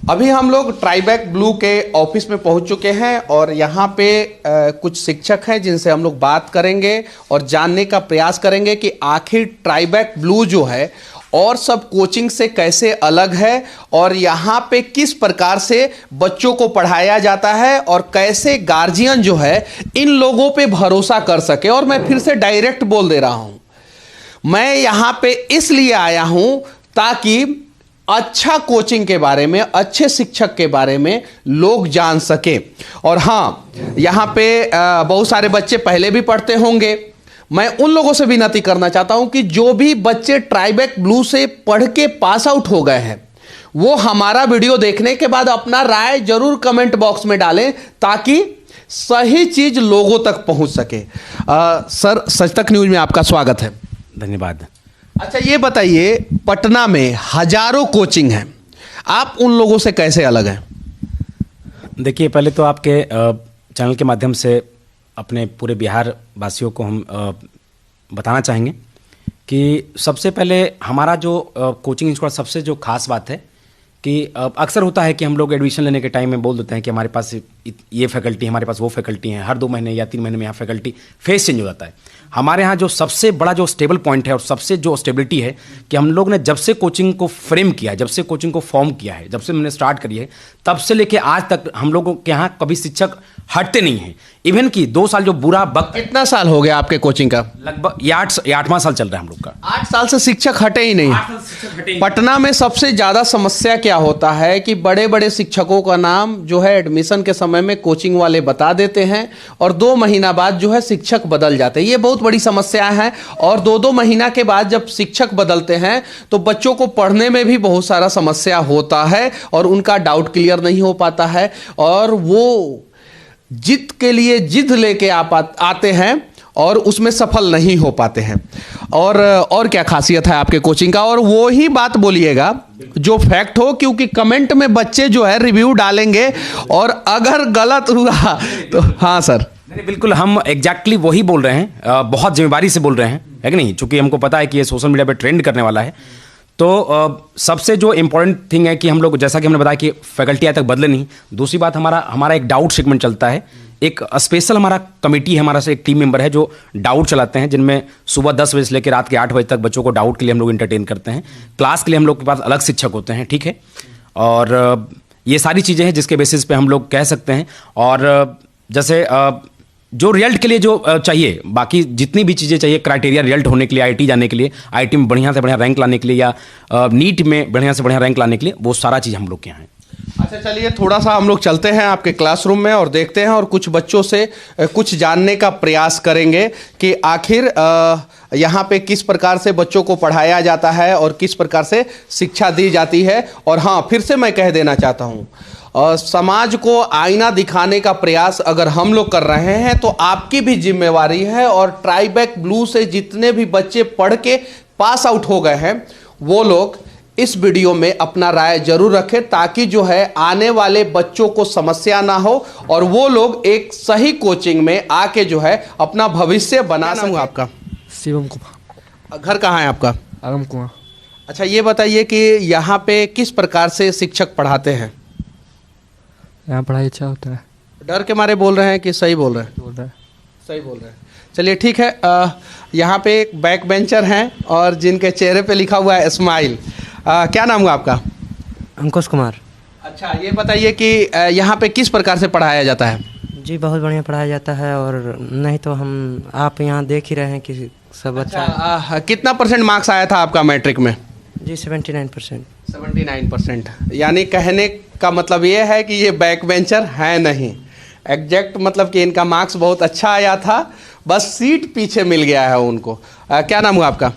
अभी हम लोग ट्राईबैक ब्लू के ऑफिस में पहुंच चुके हैं और यहाँ पे कुछ शिक्षक हैं जिनसे हम लोग बात करेंगे और जानने का प्रयास करेंगे कि आखिर ट्राईबैक ब्लू जो है और सब कोचिंग से कैसे अलग है और यहाँ पे किस प्रकार से बच्चों को पढ़ाया जाता है और कैसे गार्जियन जो है इन लोगों पे भरोसा कर सके। और मैं फिर से डायरेक्ट बोल दे रहा हूँ, मैं यहाँ पे इसलिए आया हूँ ताकि अच्छा कोचिंग के बारे में, अच्छे शिक्षक के बारे में लोग जान सके। और हाँ, यहाँ पे बहुत सारे बच्चे पहले भी पढ़ते होंगे। मैं उन लोगों से विनती करना चाहता हूं कि जो भी बच्चे ट्राईबैक ब्लू से पढ़ के पास आउट हो गए हैं वो हमारा वीडियो देखने के बाद अपना राय जरूर कमेंट बॉक्स में डालें ताकि सही चीज लोगों तक पहुंच सके। सर, सच तक न्यूज में आपका स्वागत है। धन्यवाद। अच्छा, ये बताइए, पटना में हजारों कोचिंग हैं, आप उन लोगों से कैसे अलग हैं? देखिए, पहले तो आपके चैनल के माध्यम से अपने पूरे बिहार वासियों को हम बताना चाहेंगे कि सबसे पहले हमारा जो कोचिंग इंस्टीट्यूट सबसे जो खास बात है कि अक्सर होता है कि हम लोग एडमिशन लेने के टाइम में बोल देते हैं कि हमारे पास ये फैकल्टी है, हमारे पास वो फैकल्टी है, हर 2 महीने या 3 महीने में यहाँ फैकल्टी फेस चेंज हो जाता है। हमारे यहाँ जो सबसे बड़ा जो स्टेबल पॉइंट है और सबसे जो स्टेबिलिटी है कि हम लोग ने जब से कोचिंग को फ्रेम किया, जब से कोचिंग को फॉर्म किया है, जब से मैंने स्टार्ट करी है, तब से लेके आज तक हम लोगों के यहाँ कभी शिक्षक हटते नहीं हैं। इवन कि 2 साल जो बुरा वक्त। कितना साल हो गया आपके कोचिंग का? लगभग 8वां साल चल रहा है हम लोग का। 8 साल से शिक्षक हटे ही नहीं। पटना में सबसे ज्यादा समस्या क्या होता है कि बड़े बड़े शिक्षकों का नाम जो है एडमिशन के समय में कोचिंग वाले बता देते हैं और 2 महीना बाद जो है शिक्षक बदल जाते हैं। ये बहुत बड़ी समस्या है। और 2-2 महीना के बाद जब शिक्षक बदलते हैं तो बच्चों को पढ़ने में भी बहुत सारा समस्या होता है और उनका डाउट क्लियर नहीं हो पाता है और वो जिद के लिए जिद लेके आते हैं और उसमें सफल नहीं हो पाते हैं। और क्या खासियत है आपके कोचिंग का? और वो ही बात बोलिएगा जो फैक्ट हो, क्योंकि कमेंट में बच्चे जो है रिव्यू डालेंगे और अगर गलत हुआ तो। हाँ सर। नहीं, बिल्कुल हम एग्जैक्टली वही बोल रहे हैं, बहुत जिम्मेदारी से बोल रहे हैं, है कि नहीं? चूंकि हमको पता है कि ये सोशल मीडिया पे ट्रेंड करने वाला है। तो सबसे जो इम्पोर्टेंट थिंग है कि हम लोग, जैसा कि हमने बताया कि फैकल्टी आज तक बदले नहीं। दूसरी बात, हमारा एक डाउट सेगमेंट चलता है। एक स्पेशल हमारा कमेटी है, हमारा से एक टीम मेंबर है जो डाउट चलाते हैं, जिनमें सुबह 10 बजे से लेकर रात के 8 बजे तक बच्चों को डाउट के लिए हम लोग इंटरटेन करते हैं। क्लास के लिए हम लोग के पास अलग शिक्षक होते हैं, ठीक है। और ये सारी चीज़ें हैं जिसके बेसिस पे हम लोग कह सकते हैं। और जैसे जो रिजल्ट के लिए जो चाहिए, बाकी जितनी भी चीज़ें चाहिए क्राइटेरिया रिजल्ट होने के लिए, आईआईटी जाने के लिए, आईआईटी में बढ़िया से बढ़िया रैंक लाने के लिए या नीट में बढ़िया से बढ़िया रैंक लाने के लिए, वो सारा चीज़ हम लोग के यहाँ है। अच्छा, चलिए थोड़ा सा हम लोग चलते हैं आपके क्लासरूम में और देखते हैं और कुछ बच्चों से कुछ जानने का प्रयास करेंगे कि आखिर यहाँ पे किस प्रकार से बच्चों को पढ़ाया जाता है और किस प्रकार से शिक्षा दी जाती है। और हाँ, फिर से मैं कह देना चाहता हूँ, समाज को आईना दिखाने का प्रयास अगर हम लोग कर रहे हैं तो आपकी भी जिम्मेवारी है। और ट्राईबैक ब्लू से जितने भी बच्चे पढ़ के पास आउट हो गए हैं वो लोग इस वीडियो में अपना राय जरूर रखें ताकि जो है आने वाले बच्चों को समस्या ना हो और वो लोग एक सही कोचिंग में आके जो है अपना भविष्य बना सकें। आपका? शिवम कुमार। घर कहाँ है आपका? आगम कुआं। अच्छा, ये बताइए कि यहाँ पे किस प्रकार से शिक्षक पढ़ाते हैं? यहाँ पढ़ाई अच्छा होता है। डर के मारे बोल रहे हैं कि सही बोल रहे हैं? बोल रहा है। सही बोल रहे हैं। चलिए ठीक है। यहाँ पे एक बैक बेंचर हैं और जिनके चेहरे पे लिखा हुआ है स्माइल। क्या नाम हुआ आपका? अंकुश कुमार। अच्छा, ये बताइए कि यहाँ पे किस प्रकार से पढ़ाया जाता है? जी बहुत बढ़िया पढ़ाया जाता है। और नहीं तो आप यहाँ देख ही रहे हैं कि सब अच्छा। कितना % मार्क्स आया था आपका मैट्रिक में? जी 79%। 79%। यानी कहने का मतलब ये है कि ये बैक बेंचर है नहीं, एग्जैक्ट मतलब कि इनका मार्क्स बहुत अच्छा आया था, बस सीट पीछे मिल गया है उनको। क्या नाम हुआ आपका?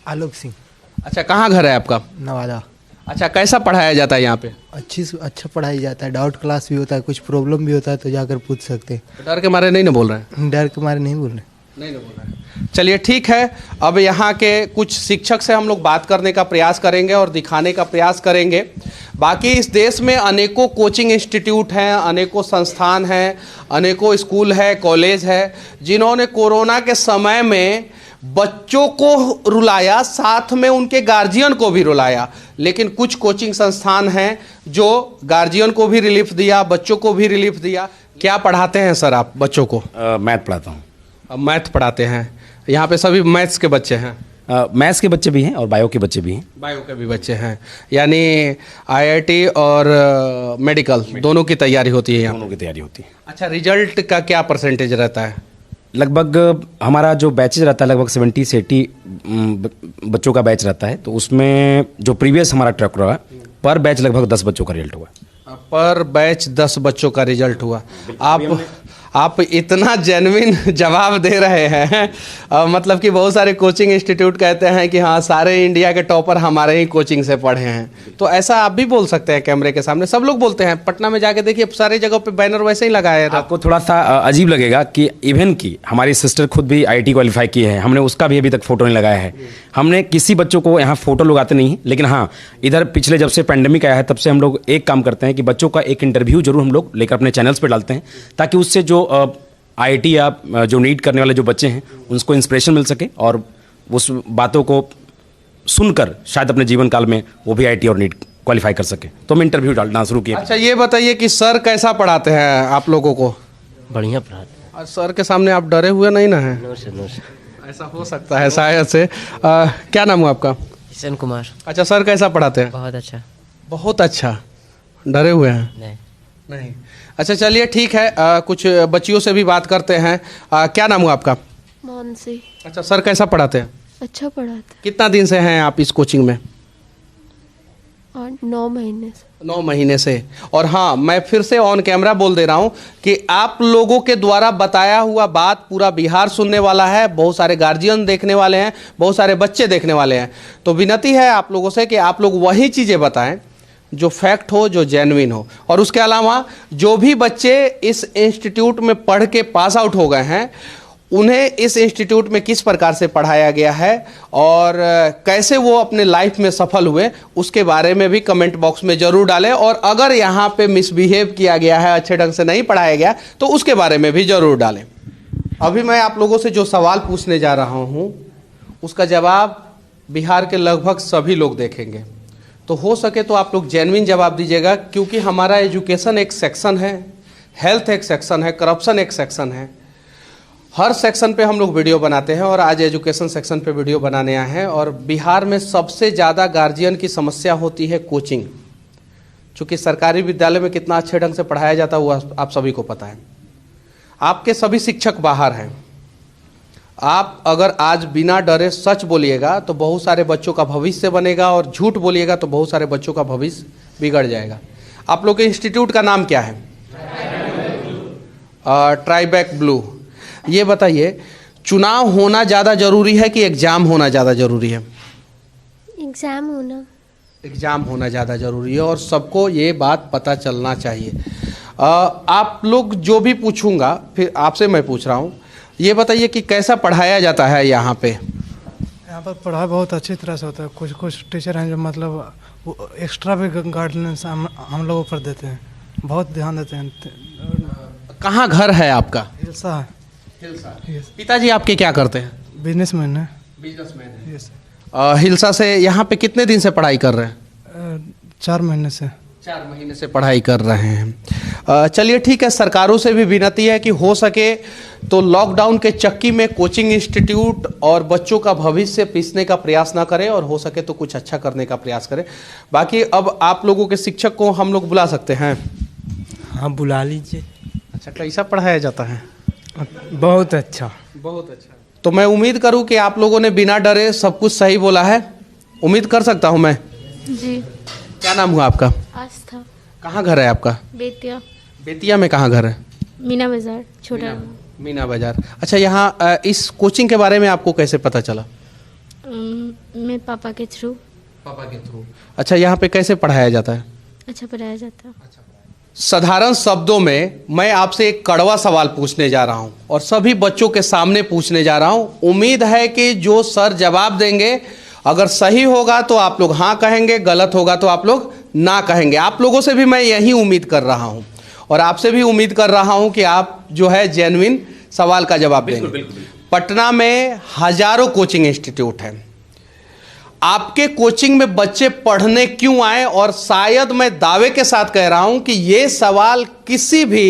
आलोक सिंह। अच्छा, कहाँ घर है आपका? नवादा। अच्छा, कैसा पढ़ाया जाता है यहाँ पे? अच्छा पढ़ाई जाता है, डाउट क्लास भी होता है, कुछ प्रॉब्लम भी होता है तो जाकर पूछ सकते हैं। डर के मारे नहीं ना बोल रहे हैं? डर के मारे नहीं बोल रहे। नहीं बोल रहे हैं। चलिए ठीक है। अब यहाँ के कुछ शिक्षक से हम लोग बात करने का प्रयास करेंगे और दिखाने का प्रयास करेंगे। बाकी इस देश में अनेकों कोचिंग इंस्टीट्यूट हैं, अनेकों संस्थान हैं, अनेकों स्कूल है, कॉलेज है, जिन्होंने कोरोना के समय में बच्चों को रुलाया, साथ में उनके गार्जियन को भी रुलाया। लेकिन कुछ कोचिंग संस्थान हैं जो गार्जियन को भी रिलीफ दिया, बच्चों को भी रिलीफ दिया। क्या पढ़ाते हैं सर आप बच्चों को? मैथ पढ़ाता हूँ। मैथ पढ़ाते हैं। यहाँ पे सभी मैथ्स के बच्चे हैं? मैथ्स के बच्चे भी हैं और बायो के बच्चे भी हैं। बायो के भी बच्चे हैं, यानी आईआईटी और मेडिकल दोनों की तैयारी होती है यहाँ? दोनों की तैयारी होती है। अच्छा, रिजल्ट का क्या परसेंटेज रहता है? लगभग हमारा जो बैचेज रहता है लगभग 70 से 80 बच्चों का बैच रहता है। तो उसमें जो प्रीवियस हमारा ट्रैक रहा पर बैच लगभग 10 बच्चों का रिजल्ट हुआ। पर बैच 10 बच्चों का रिजल्ट हुआ। आप इतना जेन्युइन जवाब दे रहे हैं, मतलब कि बहुत सारे कोचिंग इंस्टीट्यूट कहते हैं कि हाँ सारे इंडिया के टॉपर हमारे ही कोचिंग से पढ़े हैं। तो ऐसा आप भी बोल सकते हैं कैमरे के सामने? सब लोग बोलते हैं। पटना में जाके देखिए सारी जगह पे बैनर वैसे ही लगाए हैं। आपको थोड़ा सा अजीब लगेगा कि इवन की हमारी सिस्टर खुद भी आईआईटी क्वालिफाई की है, हमने उसका भी अभी तक फोटो नहीं लगाया है। हमने किसी बच्चों को यहाँ फोटो लगाते नहीं, लेकिन हाँ इधर पिछले जब से पेंडेमिक आया है तब से हम लोग एक काम करते हैं कि बच्चों का एक इंटरव्यू जरूर हम लोग लेकर अपने चैनल्स पर डालते हैं, ताकि उससे जो आईआईटी या जो नीट करने वाले जो बच्चे हैं उनको इंस्पिरेशन मिल सके और उस बातों को सुनकर शायद अपने जीवन काल में वो भी आईआईटी और नीट क्वालिफाई कर सके। तो हम इंटरव्यू डालना शुरू किया। अच्छा, ये बताइए कि सर कैसा पढ़ाते हैं आप लोगों को? बढ़िया पढ़ाते हैं। और सर के सामने आप डरे हुए नहीं ना हैं? ऐसा हो सकता है शायद से। क्या नाम है आपका? किशन कुमार। अच्छा, सर कैसा पढ़ाते हैं? बहुत अच्छा। बहुत अच्छा। डरे हुए हैं? नहीं। अच्छा चलिए ठीक है, कुछ बच्चियों से भी बात करते हैं। क्या नाम हुआ आपका? मानसी। अच्छा, सर कैसा पढ़ाते हैं? अच्छा पढ़ाते। कितना दिन से हैं आप इस कोचिंग में? 9 महीने से। 9 महीने से। और हाँ, मैं फिर से ऑन कैमरा बोल दे रहा हूँ कि आप लोगों के द्वारा बताया हुआ बात पूरा बिहार सुनने वाला है, बहुत सारे गार्जियन देखने वाले हैं, बहुत सारे बच्चे देखने वाले हैं। तो विनती है आप लोगों से कि आप लोग वही चीज़ें बताएं जो फैक्ट हो, जो जेन्युइन हो। और उसके अलावा जो भी बच्चे इस इंस्टीट्यूट में पढ़ के पास आउट हो गए हैं, उन्हें इस इंस्टीट्यूट में किस प्रकार से पढ़ाया गया है और कैसे वो अपने लाइफ में सफल हुए, उसके बारे में भी कमेंट बॉक्स में ज़रूर डालें। और अगर यहाँ पे मिसबिहेव किया गया है, अच्छे ढंग से नहीं पढ़ाया गया, तो उसके बारे में भी ज़रूर डालें। अभी मैं आप लोगों से जो सवाल पूछने जा रहा हूँ उसका जवाब बिहार के लगभग सभी लोग देखेंगे। तो हो सके तो आप लोग जेन्युइन जवाब दीजिएगा, क्योंकि हमारा एजुकेशन एक सेक्शन है, हेल्थ एक सेक्शन है, करप्शन एक सेक्शन है। हर सेक्शन पे हम लोग वीडियो बनाते हैं और आज एजुकेशन सेक्शन पे वीडियो बनाने आए हैं। और बिहार में सबसे ज़्यादा गार्जियन की समस्या होती है कोचिंग। चूँकि सरकारी विद्यालय में कितना अच्छे ढंग से पढ़ाया जाता है वो आप सभी को पता है। आपके सभी शिक्षक बाहर हैं। आप अगर आज बिना डरे सच बोलिएगा तो बहुत सारे बच्चों का भविष्य बनेगा, और झूठ बोलिएगा तो बहुत सारे बच्चों का भविष्य बिगड़ जाएगा। आप लोग के इंस्टीट्यूट का नाम क्या है? ट्राइबैक ब्लू। ये बताइए, चुनाव होना ज़्यादा जरूरी है कि एग्ज़ाम होना ज़्यादा जरूरी है? एग्ज़ाम होना। एग्ज़ाम होना ज़्यादा जरूरी है, और सबको ये बात पता चलना चाहिए। आप लोग जो भी पूछूंगा, फिर आपसे मैं पूछ रहा हूँ, ये बताइए कि कैसा पढ़ाया जाता है यहाँ पे? यहाँ पर पढ़ाई बहुत अच्छी तरह से होता है। कुछ कुछ टीचर हैं जो मतलब एक्स्ट्रा भी गाइडेंस हम लोगों पर देते हैं, बहुत ध्यान देते हैं। कहाँ घर है आपका? हिलसा है। पिताजी आपके क्या करते हैं? बिजनेसमैन है। बिजनेसमैन है। यस। हिलसा से यहाँ पे कितने दिन से पढ़ाई कर रहे हैं? 4 महीने से। 4 महीने से पढ़ाई कर रहे हैं। चलिए ठीक है, सरकारों से भी विनती है कि हो सके तो लॉकडाउन के चक्की में कोचिंग इंस्टीट्यूट और बच्चों का भविष्य पीसने का प्रयास ना करें, और हो सके तो कुछ अच्छा करने का प्रयास करें। बाकी अब आप लोगों के शिक्षक को हम लोग बुला सकते हैं? हाँ बुला लीजिए। अच्छा, कैसा पढ़ाया जाता है? बहुत अच्छा। बहुत अच्छा। तो मैं उम्मीद करूं कि आप लोगों ने बिना डरे सब कुछ सही बोला है। उम्मीद कर सकता हूं मैं? जी। क्या नाम हुआ आपका? आस्था। कहाँ घर है आपका? बेतिया। बेतिया में कहाँ घर है? मीना बाजार, छोटा। मीना बाजार। अच्छा, यहाँ इस कोचिंग के बारे में आपको कैसे पता चला? मेरे पापा के थ्रू। पापा के थ्रू। अच्छा, यहाँ पे कैसे पढ़ाया जाता है? अच्छा पढ़ाया जाता है। साधारण शब्दों में मैं आपसे एक कड़वा सवाल पूछने जा रहा हूं, और सभी बच्चों के सामने पूछने जा रहा हूं। उम्मीद है कि जो सर जवाब देंगे, अगर सही होगा तो आप लोग हाँ कहेंगे, गलत होगा तो आप लोग ना कहेंगे। आप लोगों से भी मैं यही उम्मीद कर रहा हूं, और आपसे भी उम्मीद कर रहा हूं कि आप जो है जेन्युइन सवाल का जवाब देंगे। पटना में हजारों कोचिंग इंस्टीट्यूट हैं। आपके कोचिंग में बच्चे पढ़ने क्यों आए, और शायद मैं दावे के साथ कह रहा हूं कि ये सवाल किसी भी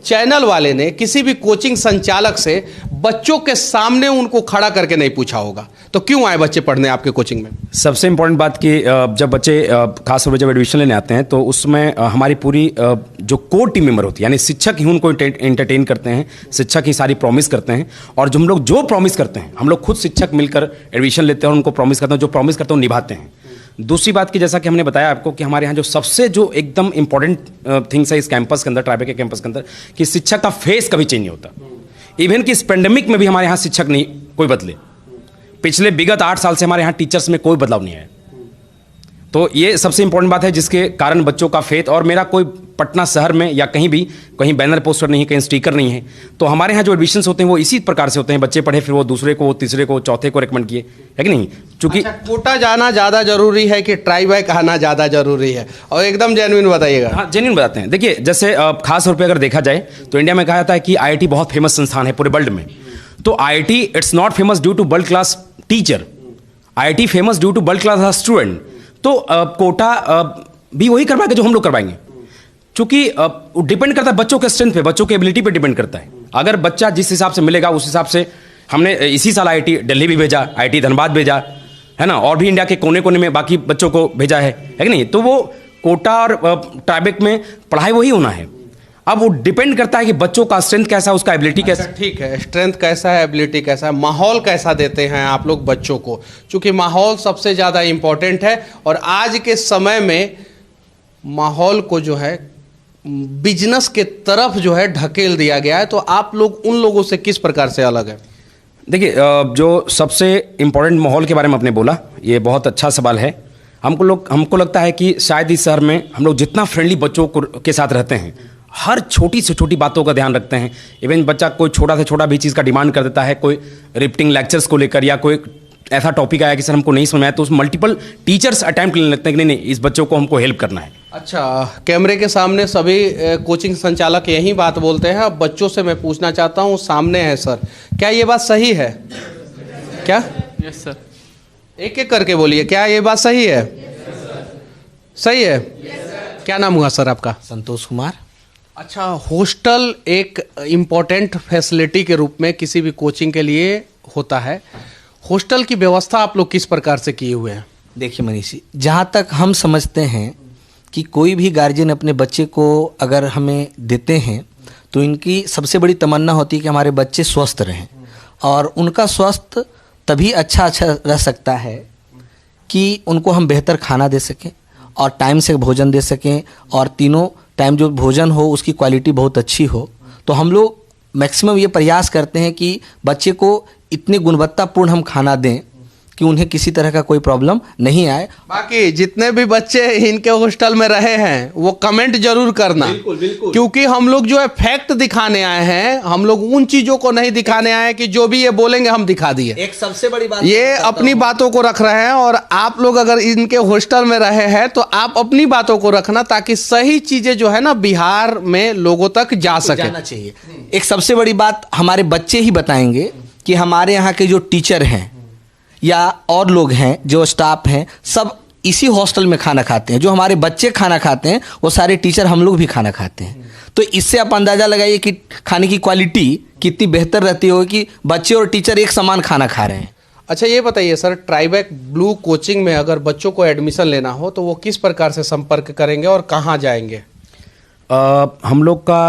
चैनल वाले ने किसी भी कोचिंग संचालक से बच्चों के सामने उनको खड़ा करके नहीं पूछा होगा। तो क्यों आए बच्चे पढ़ने आपके कोचिंग में? सबसे इम्पोर्टेंट बात कि जब बच्चे खासतौर पर जब एडमिशन लेने आते हैं तो उसमें हमारी पूरी जो कोर टीम मेंबर होती है, यानी शिक्षक ही उनको एंटरटेन करते हैं, शिक्षक ही सारी प्रॉमिस करते हैं, और जो हम लोग जो प्रॉमिस करते हैं हम लोग खुद शिक्षक मिलकर एडमिशन लेते हैं और उनको प्रॉमिस करते हैं, जो प्रॉमिस करते हैं वो निभाते हैं। दूसरी बात की जैसा कि हमने बताया आपको कि हमारे यहाँ जो सबसे जो एकदम इंपॉर्टेंट थिंग्स है इस कैंपस के अंदर, ट्राइबेक के कैंपस के अंदर, कि शिक्षक का फेस कभी चेंज नहीं होता। इवन कि इस पेंडेमिक में भी हमारे यहाँ शिक्षक नहीं कोई बदले। पिछले विगत 8 साल से हमारे यहाँ टीचर्स में कोई बदलाव नहीं आया। तो ये सबसे इंपॉर्टेंट बात है जिसके कारण बच्चों का फेथ। और मेरा कोई पटना शहर में या कहीं भी कहीं बैनर पोस्टर नहीं है, कहीं स्टिकर नहीं है। तो हमारे यहाँ जो एडमिशन्स होते हैं वो इसी प्रकार से होते हैं, बच्चे पढ़े फिर वो दूसरे को, तीसरे को, चौथे को रिकमेंड किए, है कि नहीं? चूंकि अच्छा, कोटा जाना ज़्यादा जरूरी है कि ट्राइबैक आना ज़्यादा जरूरी है? और एकदम जेन्युइन बताइएगा। हाँ, जेन्युइन बताते हैं। देखिए, जैसे खास तौर पर अगर देखा जाए तो इंडिया में कहा जाता है कि IIT बहुत फेमस संस्थान है पूरे वर्ल्ड में। तो IIT it's not famous due to world class teacher, IIT famous due to world class student. तो कोटा भी वही करवाएगा जो हम लोग करवाएंगे, क्योंकि डिपेंड करता है बच्चों के स्ट्रेंथ पे, बच्चों के एबिलिटी पे डिपेंड करता है। अगर बच्चा जिस हिसाब से मिलेगा उस हिसाब से हमने इसी साल IIT दिल्ली भी भेजा, IIT धनबाद भेजा है ना, और भी इंडिया के कोने कोने में बाकी बच्चों को भेजा है कि नहीं? तो वो कोटा और ट्राइबेक में पढ़ाई वही होना है। अब वो डिपेंड करता है कि बच्चों का स्ट्रेंथ कैसा है, उसका एबिलिटी कैसा। ठीक है, स्ट्रेंथ कैसा है, एबिलिटी कैसा है, माहौल कैसा देते हैं आप लोग बच्चों को, क्योंकि माहौल सबसे ज़्यादा इम्पोर्टेंट है। और आज के समय में माहौल को जो है बिजनेस के तरफ जो है ढकेल दिया गया है। तो आप लोग उन लोगों से किस प्रकार से अलग है? देखिए, जो सबसे इम्पोर्टेंट माहौल के बारे में आपने बोला, ये बहुत अच्छा सवाल है। हमको लगता है कि शायद इस शहर में हम लोग जितना फ्रेंडली बच्चों के साथ रहते हैं, हर छोटी से छोटी बातों का ध्यान रखते हैं। इवन बच्चा कोई छोटा से छोटा भी चीज़ का डिमांड कर देता है, कोई रिपीटिंग लेक्चर्स को लेकर, या कोई ऐसा टॉपिक आया कि सर हमको नहीं समझ आया, तो उस मल्टीपल टीचर्स अटेम्प्ट लेने लगते हैं कि नहीं इस बच्चों को हमको हेल्प करना है। अच्छा, कैमरे के सामने सभी कोचिंग संचालक यही बात बोलते हैं। अब बच्चों से मैं पूछना चाहता हूँ, सामने है सर, क्या ये बात सही है? क्या? Yes sir. एक एक करके बोलिए, क्या ये बात सही है? सही है। क्या नाम हुआ सर आपका? संतोष कुमार। अच्छा, हॉस्टल एक इम्पोर्टेंट फैसिलिटी के रूप में किसी भी कोचिंग के लिए होता है। हॉस्टल की व्यवस्था आप लोग किस प्रकार से किए हुए हैं? देखिए मनीष जी, जहाँ तक हम समझते हैं कि कोई भी गार्जियन अपने बच्चे को अगर हमें देते हैं तो इनकी सबसे बड़ी तमन्ना होती है कि हमारे बच्चे स्वस्थ रहें, और उनका स्वास्थ्य तभी अच्छा रह सकता है कि उनको हम बेहतर खाना दे सकें और टाइम से भोजन दे सकें, और तीनों टाइम जो भोजन हो उसकी क्वालिटी बहुत अच्छी हो। तो हम लोग मैक्सिमम ये प्रयास करते हैं कि बच्चे को इतनी गुणवत्तापूर्ण हम खाना दें कि उन्हें किसी तरह का कोई प्रॉब्लम नहीं आए। बाकी जितने भी बच्चे इनके हॉस्टल में रहे हैं वो कमेंट जरूर करना, बिल्कुल बिल्कुल, क्योंकि हम लोग जो है फैक्ट दिखाने आए हैं, हम लोग उन चीजों को नहीं दिखाने आए कि जो भी ये बोलेंगे हम दिखा दिए। एक सबसे बड़ी बात, ये अपनी बातों को रख रहे हैं, और आप लोग अगर इनके हॉस्टल में रहे हैं तो आप अपनी बातों को रखना, ताकि सही चीजें जो है ना बिहार में लोगों तक जा सके। जाना चाहिए। एक सबसे बड़ी बात हमारे बच्चे ही बताएंगे कि हमारे यहाँ के जो टीचर हैं या और लोग हैं, जो स्टाफ हैं, सब इसी हॉस्टल में खाना खाते हैं। जो हमारे बच्चे खाना खाते हैं वो सारे टीचर हम लोग भी खाना खाते हैं। तो इससे आप अंदाज़ा लगाइए कि खाने की क्वालिटी कितनी बेहतर रहती होगी कि बच्चे और टीचर एक समान खाना खा रहे हैं। अच्छा, ये बताइए सर, ट्राइबैक ब्लू कोचिंग में अगर बच्चों को एडमिशन लेना हो तो वो किस प्रकार से संपर्क करेंगे और कहाँ जाएंगे? हम लोग का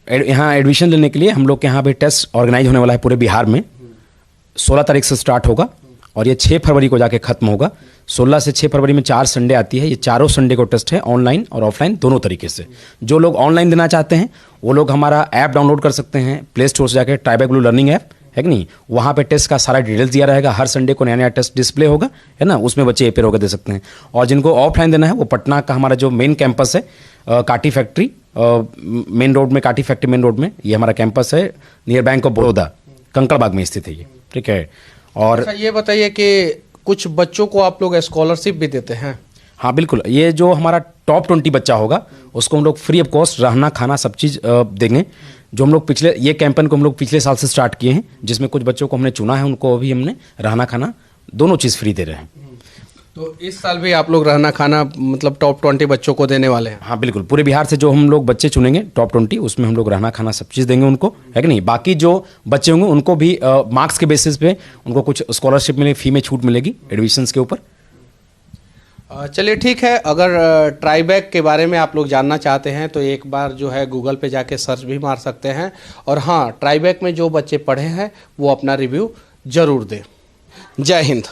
यहाँ एडमिशन लेने के लिए हम लोग के यहाँ पे टेस्ट ऑर्गेनाइज होने वाला है पूरे बिहार में। 16 तारीख से स्टार्ट होगा और ये 6 फरवरी को जाके खत्म होगा। 16 से 6 फरवरी में 4 संडे आती है। ये चारों संडे को टेस्ट है, ऑनलाइन और ऑफलाइन दोनों तरीके से। जो लोग ऑनलाइन देना चाहते हैं वो लोग हमारा ऐप डाउनलोड कर सकते हैं प्ले स्टोर से जाके, ट्राइबैक ब्लू लर्निंग ऐप है कि नहीं। वहाँ पे टेस्ट का सारा डिटेल्स दिया रहेगा। हर संडे को नया नया टेस्ट डिस्प्ले होगा, है ना, उसमें बच्चे अपेयर होकर दे सकते हैं। और जिनको ऑफलाइन देना है वो पटना का हमारा जो मेन कैंपस है, काटी फैक्ट्री मेन रोड में, काटी फैक्ट्री मेन रोड में ये हमारा कैंपस है, near bank of Baroda, Kankarbagh में स्थित है ये, ठीक है। और अच्छा, ये बताइए कि कुछ बच्चों को आप लोग स्कॉलरशिप भी देते हैं? हाँ बिल्कुल, ये जो हमारा टॉप 20 बच्चा होगा उसको हम लोग फ्री ऑफ कॉस्ट रहना खाना सब चीज़ देंगे। जो हम लोग ये कैंपेन को हम लोग पिछले साल से स्टार्ट किए हैं, जिसमें कुछ बच्चों को हमने चुना है, उनको अभी हमने रहना खाना दोनों चीज़ फ्री दे रहे हैं। तो इस साल भी आप लोग रहना खाना मतलब टॉप 20 बच्चों को देने वाले हैं? हाँ बिल्कुल, पूरे बिहार से जो हम लोग बच्चे चुनेंगे टॉप 20, उसमें हम लोग रहना खाना सब चीज़ देंगे उनको, है कि नहीं। बाकी जो बच्चे होंगे उनको भी मार्क्स के बेसिस पे उनको कुछ स्कॉलरशिप मिलेगी, फी में छूट मिलेगी एडमिशन्स के ऊपर। चलिए ठीक है, अगर ट्राईबैक के बारे में आप लोग जानना चाहते हैं तो एक बार जो है गूगल पे जाके सर्च भी मार सकते हैं। और हाँ, ट्राईबैक में जो बच्चे पढ़े हैं वो अपना रिव्यू जरूर दें। जय हिंद।